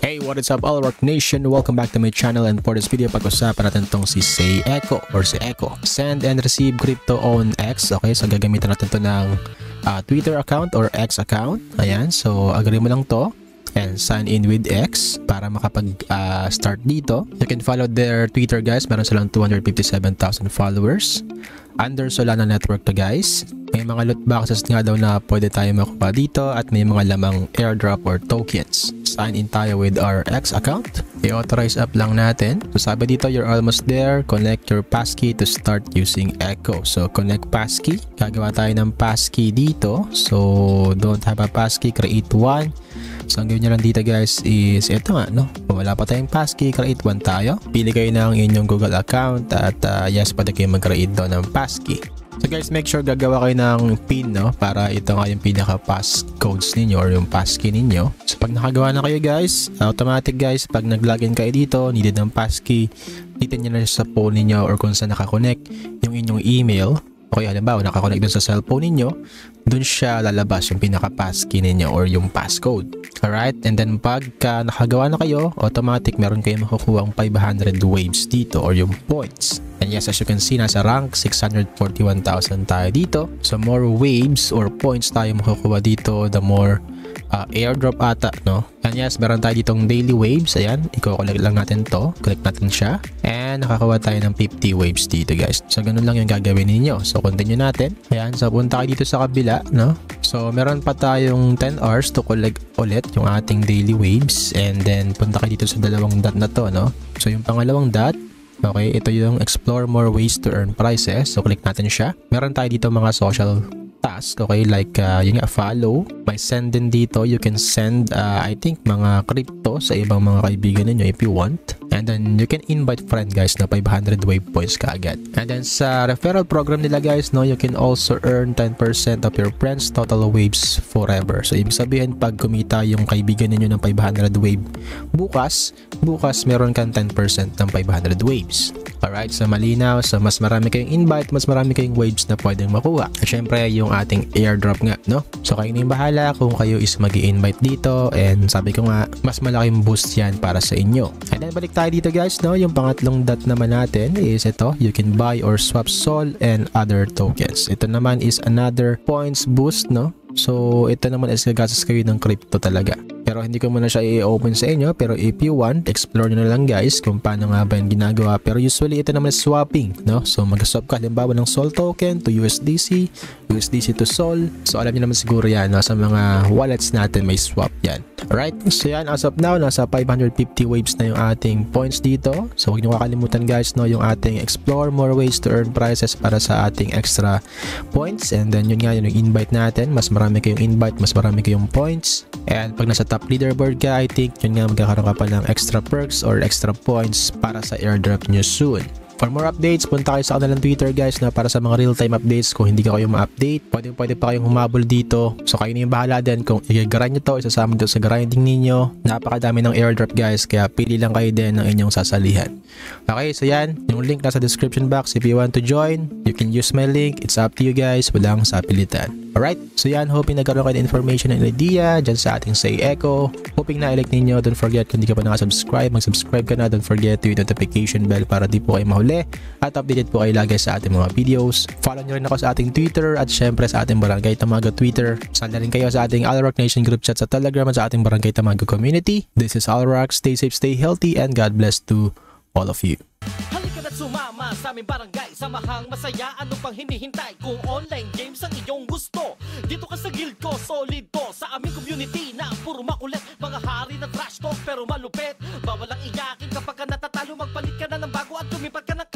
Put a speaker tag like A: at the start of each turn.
A: Hey, what is up All Rock Nation? Welcome back to my channel, and for this video pag-usapan natin tong si Say Echo or si Echo. Send and receive crypto on X. Okay, so gagamitan natin to ng Twitter account or X account. Ayan, so agree mo lang to and sign in with X para makapag-start dito. You can follow their Twitter, guys. Meron silang 257,000 followers. Under Solana network to, guys. May mga loot boxes nga daw na pwede tayo makuha dito at may mga lamang airdrop or tokens. Sign in tayo with our X account. I-authorize up lang natin. So sabi dito, you're almost there. Connect your passkey to start using Echo. So connect passkey. Gagawa tayo ng passkey dito. So don't have a passkey, create one. So ang gawin nyo lang dito, guys, is ito nga, no? Kung wala pa tayong passkey, create one tayo. Pili kayo ng inyong Google account at yes, pwede kayo mag-create doon ng passkey. So guys, make sure gagawa kayo ng pin, no? Para ito nga yung pinaka passcodes ninyo or yung passkey ninyo. So pag nakagawa na kayo, guys, automatic, guys, pag nag-login kayo dito, needed ng passkey, dito nyo na sa phone ninyo or kung saan nakakonect yung inyong email. Okay, halimbawa, nakakonect dun sa cellphone ninyo, dun siya lalabas yung pinaka-passkey ninyo or yung passcode. Alright, and then pagka nakagawa na kayo, automatic meron kayo makukuha ang 500 waves dito or yung points. And yes, as you can see, nasa rank 641,000 tayo dito. So more waves or points tayo makukuha dito, the more airdrop ata, no? And yes, meron tayo ditong daily waves. Ayan, i-collect lang natin to. Collect natin siya. And nakakawa tayo ng 50 waves dito, guys. So ganun lang yung gagawin ninyo. So continue natin. Ayan, so punta kayo dito sa kabila, no? So meron pa tayong 10 hours to collect ulit yung ating daily waves. And then punta kayo dito sa dalawang dot na to, no? So yung pangalawang dot, okay, ito yung explore more ways to earn prizes. So click natin siya. Meron tayo dito mga social task, okay, like yung follow. By send din dito, you can send I think mga crypto sa ibang mga kaibigan ninyo if you want. And then you can invite friend, guys, na 500 wave points ka agad. And then sa referral program nila, guys, no, you can also earn 10% of your friends total waves forever. So ibig sabihin, pag kumita yung kaibigan ninyo ng 500 wave bukas meron kang 10% ng 500 waves. Alright, so malinaw. So mas marami kayong invite, mas marami kayong waves na pwedeng makuha. At syempre yung ating airdrop nga, no? So kayo na yung bahala kung kayo is mag-i-invite dito, and sabi ko nga, mas malaking boost yan para sa inyo. And then balik tayo dito, guys, no? Yung pangatlong dot naman natin is ito, you can buy or swap SOL and other tokens. Ito naman is another points boost, no? So ito naman is gagastos kayo ng crypto talaga. Pero hindi ko muna siya i-open sa inyo. Pero if you want, explore nyo na lang, guys, kung paano nga ba yung ginagawa. Pero usually ito naman is swapping, no? So mag-swap ka halimbawa ng SOL token to USDC, USDC to SOL. So alam niyo naman siguro yan, no? Sa mga wallets natin may swap yan. Alright, so yan, as of now, nasa 550 waves na yung ating points dito. So huwag nyo kakalimutan, guys, no, yung ating explore more ways to earn prizes para sa ating extra points. And then yun nga, yung invite natin, mas marami kayong invite, mas marami kayong points. And pag nasa top leaderboard ka, I think yun nga, magkakaroon ka pa ng extra perks or extra points para sa airdrop nyo soon. For more updates, punta kayo sa kanilang Twitter, guys, na para sa mga real-time updates. Kung hindi ka kayo ma-update, pwede pa kayong humabol dito. So kayo na yung bahala din kung i-grind nyo to, isasama nyo sa grinding ninyo. Napakadami ng airdrop, guys, kaya pili lang kayo din ng inyong sasalihan. Okay, so yan, yung link nasa description box. If you want to join, you can use my link. It's up to you, guys, walang sapilitan. Alright, so yan, hoping nagkaroon kayo ng information and idea dyan sa ating Say Echo. Hoping na-elect ninyo. Don't forget, kung hindi ka pa nakasubscribe, mag-subscribe ka na. Don't forget to hit notification bell para di po kayo mahuli at updated po kayo lagi sa ating mga videos. Follow nyo rin ako sa ating Twitter at syempre sa ating Barangay Tamago Twitter. Sala rin kayo sa ating All Rock Nation group chat sa Telegram at sa ating Barangay Tamago community. This is All Rock. Stay safe, stay healthy, and God bless to all of you.
B: Halika na't sumama sa aming barangay, samahang masaya, ano pang hinihintay? Kung online games ang iyong gusto, dito ka sa guild ko, solid to. Sa aming community na puro makulit, mga hari na trash talk pero malupit. Bawal ang iyakin kapag ka natatalo, magpalit ka na ng bago at lumipat ka ng